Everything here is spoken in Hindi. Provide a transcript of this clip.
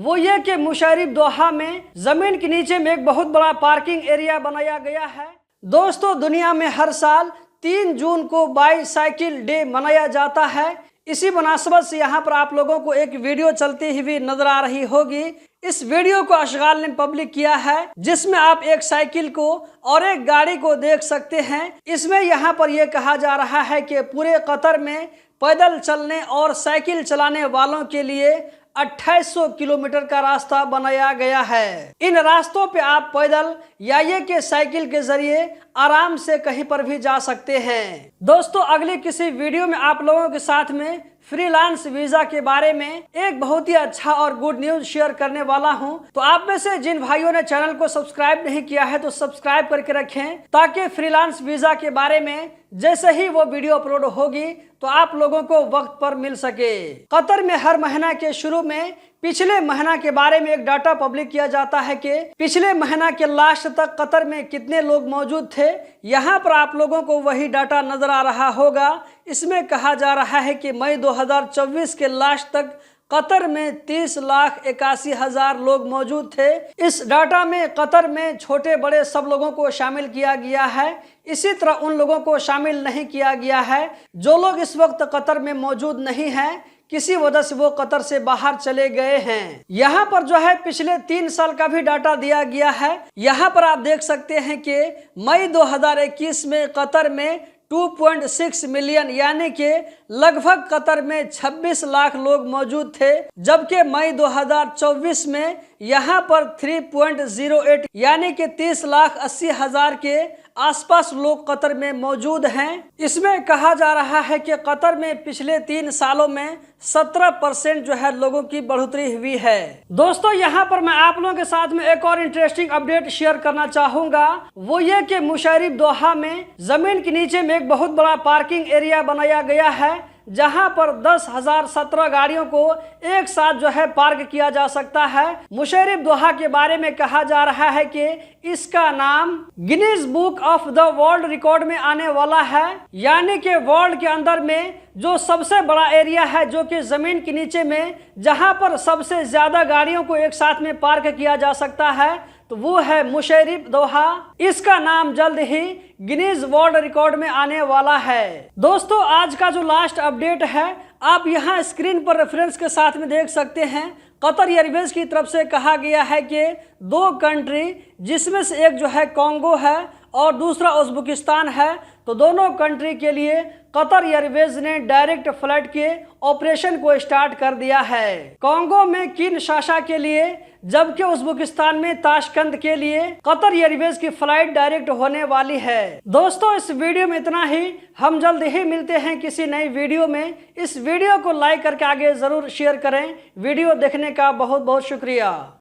वो ये कि मुशर्रफ दोहा में जमीन के नीचे में एक बहुत बड़ा पार्किंग एरिया बनाया गया है। दोस्तों, दुनिया में हर साल 3 जून को बाईसाइकिल डे मनाया जाता है। इसी मुनासबत से यहाँ पर आप लोगों को एक वीडियो चलती हुई नजर आ रही होगी। इस वीडियो को अशगाल ने पब्लिक किया है, जिसमें आप एक साइकिल को और एक गाड़ी को देख सकते हैं। इसमें यहाँ पर यह कहा जा रहा है कि पूरे कतर में पैदल चलने और साइकिल चलाने वालों के लिए 2800 किलोमीटर का रास्ता बनाया गया है। इन रास्तों पे आप पैदल या ये कि साइकिल के जरिए आराम से कहीं पर भी जा सकते हैं। दोस्तों, अगले किसी वीडियो में आप लोगों के साथ में फ्रीलांस वीजा के बारे में एक बहुत ही अच्छा और गुड न्यूज शेयर करने वाला हूं। तो आप में से जिन भाइयों ने चैनल को सब्सक्राइब नहीं किया है तो सब्सक्राइब करके रखें, ताकि फ्रीलांस वीजा के बारे में जैसे ही वो वीडियो अपलोड होगी तो आप लोगों को वक्त पर मिल सके। कतर में हर महीना के शुरू में पिछले महीना के बारे में एक डाटा पब्लिक किया जाता है कि पिछले महीना के लास्ट तक कतर में कितने लोग मौजूद थे। यहाँ पर आप लोगों को वही डाटा नजर आ रहा होगा। इसमें कहा जा रहा है कि मई 2024 के लास्ट तक कतर में 30,81,000 लोग मौजूद थे। इस डाटा में कतर में छोटे बड़े सब लोगों को शामिल किया गया है। इसी तरह उन लोगों को शामिल नहीं किया गया है जो लोग इस वक्त कतर में मौजूद नहीं हैं, किसी वजह से वो कतर से बाहर चले गए हैं। यहाँ पर जो है पिछले 3 साल का भी डाटा दिया गया है। यहाँ पर आप देख सकते हैं कि मई 2021 में कतर में 2.6 मिलियन यानी कि लगभग कतर में 26 लाख लोग मौजूद थे, जबकि मई 2024 में यहाँ पर 3.08 यानी कि 30,80,000 के आसपास लोग कतर में मौजूद हैं। इसमें कहा जा रहा है कि कतर में पिछले 3 सालों में 17% जो है लोगों की बढ़ोतरी हुई है। दोस्तों, यहाँ पर मैं आप लोगों के साथ में एक और इंटरेस्टिंग अपडेट शेयर करना चाहूंगा। वो ये कि मुशर्रफ दोहा में जमीन के नीचे में एक बहुत बड़ा पार्किंग एरिया बनाया गया है, जहां पर 10,017 गाड़ियों को एक साथ जो है पार्क किया जा सकता है। मुशर्रफ दोहा के बारे में कहा जा रहा है कि इसका नाम Guinness book of the world record में आने वाला है, यानी कि वर्ल्ड के अंदर में जो सबसे बड़ा एरिया है जो कि जमीन के नीचे में जहां पर सबसे ज्यादा गाड़ियों को एक साथ में पार्क किया जा सकता है, तो वो है मुशर्रफ दोहा। इसका नाम जल्द ही गिनीज वर्ल्ड रिकॉर्ड में आने वाला है। दोस्तों, आज का जो लास्ट अपडेट है आप यहाँ स्क्रीन पर रेफरेंस के साथ में देख सकते हैं। कतर एयरवेज की तरफ से कहा गया है कि 2 कंट्री, जिसमें से एक जो है कॉन्गो है और दूसरा उज़्बेकिस्तान है, तो दोनों कंट्री के लिए कतर एयरवेज ने डायरेक्ट फ्लाइट के ऑपरेशन को स्टार्ट कर दिया है। कॉन्गो में किनशासा के लिए, जबकि उज़्बेकिस्तान में ताशकंद के लिए कतर एयरवेज की फ्लाइट डायरेक्ट होने वाली है। दोस्तों, इस वीडियो में इतना ही। हम जल्द ही मिलते हैं किसी नई वीडियो में। इस वीडियो को लाइक करके आगे जरूर शेयर करें। वीडियो देखने का बहुत बहुत शुक्रिया।